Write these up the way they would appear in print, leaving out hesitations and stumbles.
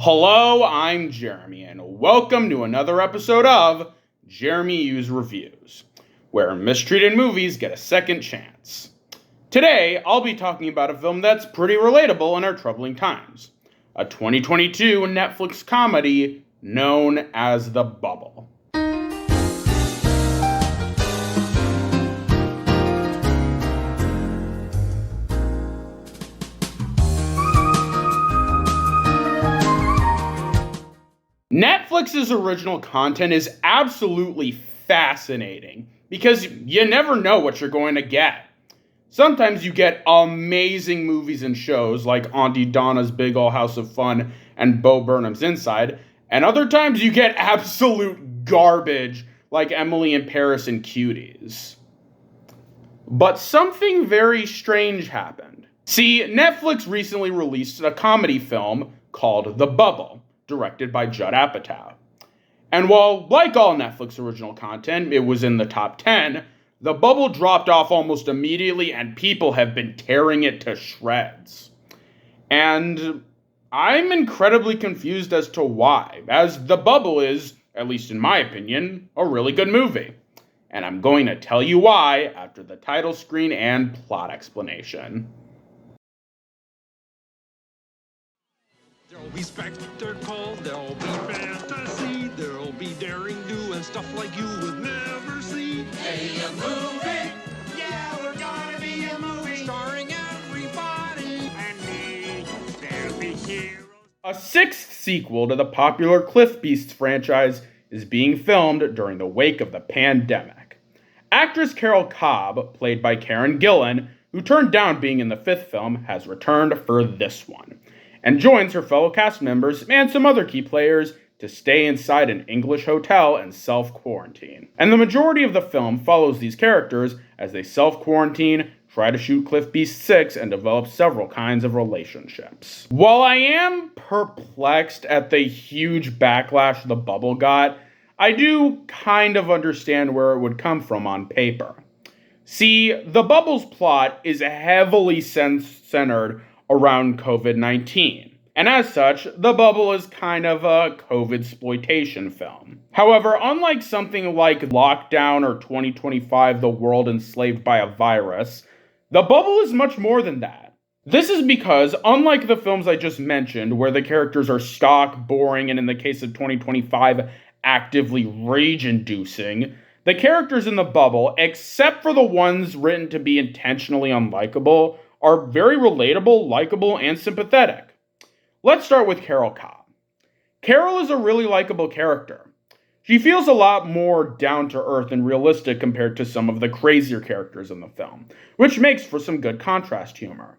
Hello, I'm Jeremy, and welcome to another episode of Jeremy's Reviews, where mistreated movies get a second chance. Today, I'll be talking about a film that's pretty relatable in our troubling times, a 2022 Netflix comedy known as The Bubble. Netflix's original content is absolutely fascinating because you never know what you're going to get. Sometimes you get amazing movies and shows like Auntie Donna's Big Ol' House of Fun and Bo Burnham's Inside, and other times you get absolute garbage like Emily in Paris and Cuties. But something very strange happened. See, Netflix recently released a comedy film called The Bubble, directed by Judd Apatow. And while, like all Netflix original content, it was in the top 10, The Bubble dropped off almost immediately and people have been tearing it to shreds. And I'm incredibly confused as to why, as The Bubble is, at least in my opinion, a really good movie. And I'm going to tell you why after the title screen and plot explanation. There'll be spectacle, there'll be fantasy, there'll be daring do and stuff like you would never see. Hey, a movie! Yeah, we're gonna be a movie! Starring everybody and me, there'll be heroes. A sixth sequel to the popular Cliff Beasts franchise is being filmed during the wake of the pandemic. Actress Carol Cobb, played by Karen Gillan, who turned down being in the fifth film, has returned for this one, and joins her fellow cast members and some other key players to stay inside an English hotel and self-quarantine. And the majority of the film follows these characters as they self-quarantine, try to shoot Cliff Beast 6, and develop several kinds of relationships. While I am perplexed at the huge backlash The Bubble got, I do kind of understand where it would come from on paper. See, The Bubble's plot is heavily centered around COVID-19. And as such, The Bubble is kind of a COVID-sploitation film. However, unlike something like Lockdown or 2025 The World Enslaved by a Virus, The Bubble is much more than that. This is because, unlike the films I just mentioned, where the characters are stock, boring, and in the case of 2025, actively rage-inducing, the characters in The Bubble, except for the ones written to be intentionally unlikable, are very relatable, likable, and sympathetic. Let's start with Carol Cobb. Carol is a really likable character. She feels a lot more down-to-earth and realistic compared to some of the crazier characters in the film, which makes for some good contrast humor.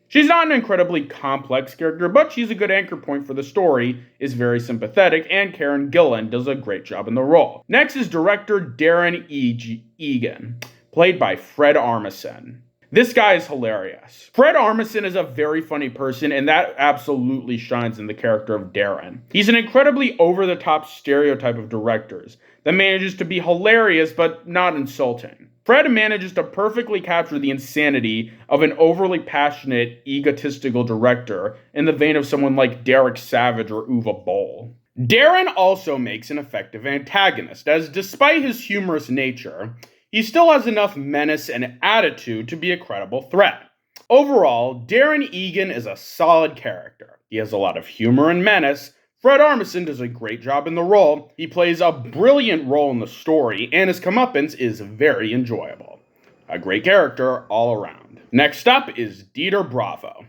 She's not an incredibly complex character, but she's a good anchor point for the story, is very sympathetic, and Karen Gillan does a great job in the role. Next is director Darren Egan, played by Fred Armisen. This guy is hilarious. Fred Armisen is a very funny person, and that absolutely shines in the character of Darren. He's an incredibly over-the-top stereotype of directors that manages to be hilarious but not insulting. Fred manages to perfectly capture the insanity of an overly passionate, egotistical director in the vein of someone like Derek Savage or Uwe Boll. Darren also makes an effective antagonist, as despite his humorous nature, he still has enough menace and attitude to be a credible threat. Overall, Darren Egan is a solid character. He has a lot of humor and menace. Fred Armisen does a great job in the role. He plays a brilliant role in the story, and his comeuppance is very enjoyable. A great character all around. Next up is Dieter Bravo.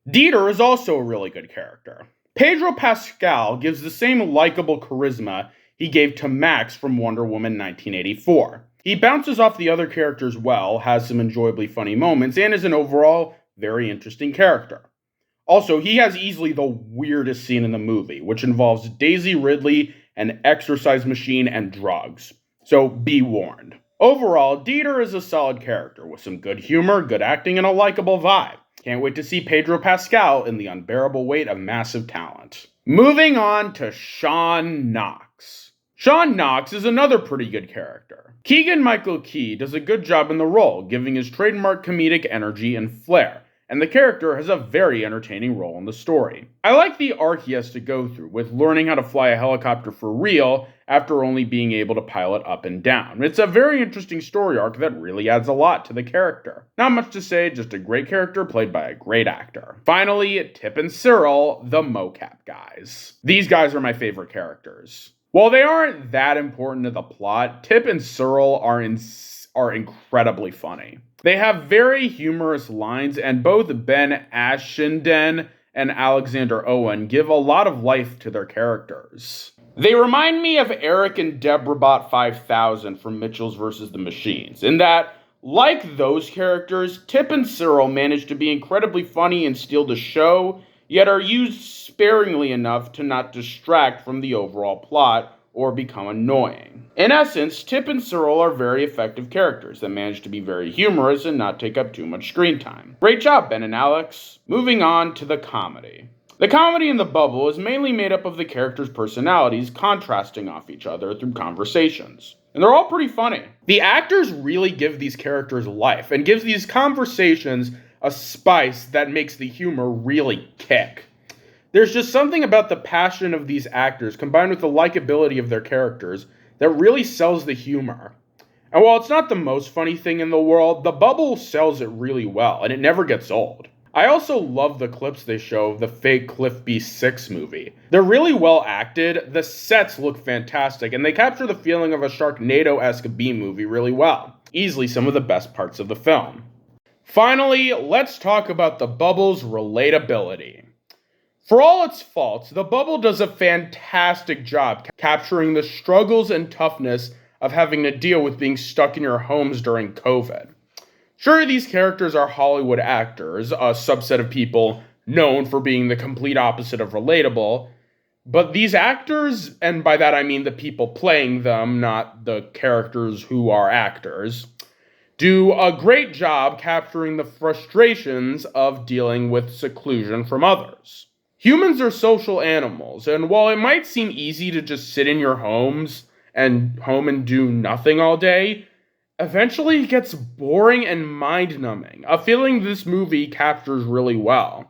Dieter is also a really good character. Pedro Pascal gives the same likable charisma he gave to Max from Wonder Woman 1984. He bounces off the other characters well, has some enjoyably funny moments, and is an overall very interesting character. Also, he has easily the weirdest scene in the movie, which involves Daisy Ridley, an exercise machine, and drugs. So be warned. Overall, Dieter is a solid character with some good humor, good acting, and a likable vibe. Can't wait to see Pedro Pascal in the unbearable weight of massive talent. Moving on to Sean Knox. Sean Knox is another pretty good character. Keegan-Michael Key does a good job in the role, giving his trademark comedic energy and flair, and the character has a very entertaining role in the story. I like the arc he has to go through with learning how to fly a helicopter for real after only being able to pilot up and down. It's a very interesting story arc that really adds a lot to the character. Not much to say, just a great character played by a great actor. Finally, Tip and Cyril, the mocap guys. These guys are my favorite characters. While they aren't that important to the plot, Tip and Cyril are incredibly funny. They have very humorous lines, and both Ben Ashinden and Alexander Owen give a lot of life to their characters. They remind me of Eric and Debrabot 5000 from Mitchell's vs. the Machines, in that, like those characters, Tip and Cyril manage to be incredibly funny and steal the show, yet are used sparingly enough to not distract from the overall plot or become annoying. In essence, Tip and Cyril are very effective characters that manage to be very humorous and not take up too much screen time. Great job, Ben and Alex. Moving on to the comedy. The comedy in The Bubble is mainly made up of the characters' personalities contrasting off each other through conversations. And they're all pretty funny. The actors really give these characters life and gives these conversations a spice that makes the humor really kick. There's just something about the passion of these actors combined with the likability of their characters that really sells the humor. And while it's not the most funny thing in the world, The Bubble sells it really well, and it never gets old. I also love the clips they show of the fake Cliff Beast 6 movie. They're really well acted, the sets look fantastic, and they capture the feeling of a Sharknado-esque B-movie really well. Easily some of the best parts of the film. Finally, let's talk about The Bubble's relatability. For all its faults, The Bubble does a fantastic job capturing the struggles and toughness of having to deal with being stuck in your homes during COVID. Sure, these characters are Hollywood actors, a subset of people known for being the complete opposite of relatable, but these actors, and by that I mean the people playing them, not the characters who are actors, do a great job capturing the frustrations of dealing with seclusion from others. Humans are social animals, and while it might seem easy to just sit in your homes and do nothing all day, eventually it gets boring and mind-numbing, a feeling this movie captures really well.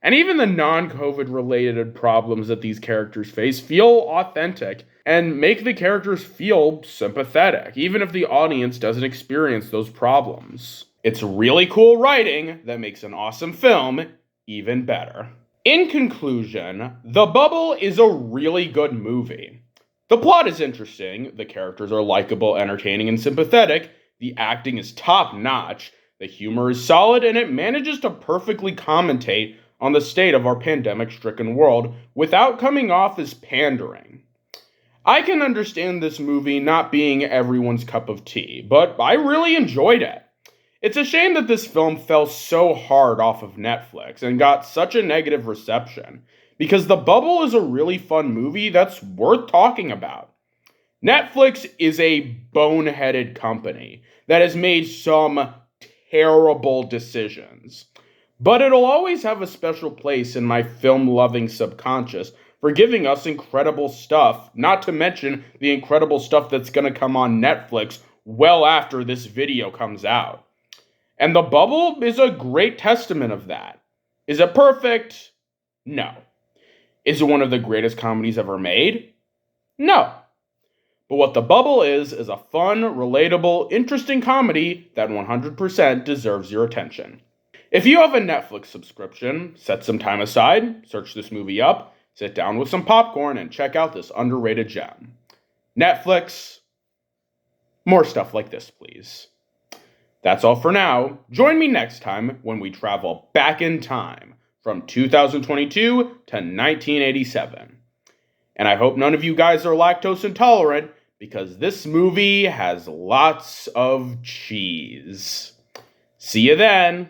And even the non-COVID related problems that these characters face feel authentic and make the characters feel sympathetic, even if the audience doesn't experience those problems. It's really cool writing that makes an awesome film even better. In conclusion, The Bubble is a really good movie. The plot is interesting, the characters are likable, entertaining, and sympathetic, the acting is top-notch, the humor is solid, and it manages to perfectly commentate on the state of our pandemic-stricken world without coming off as pandering. I can understand this movie not being everyone's cup of tea, but I really enjoyed it. It's a shame that this film fell so hard off of Netflix and got such a negative reception, because The Bubble is a really fun movie that's worth talking about. Netflix is a boneheaded company that has made some terrible decisions, but it'll always have a special place in my film-loving subconscious for giving us incredible stuff, not to mention the incredible stuff that's going to come on Netflix well after this video comes out. And The Bubble is a great testament of that. Is it perfect? No. Is it one of the greatest comedies ever made? No. But what The Bubble is a fun, relatable, interesting comedy that 100% deserves your attention. If you have a Netflix subscription, set some time aside, search this movie up, sit down with some popcorn, and check out this underrated gem. Netflix, more stuff like this, please. That's all for now. Join me next time when we travel back in time from 2022 to 1987. And I hope none of you guys are lactose intolerant, because this movie has lots of cheese. See you then.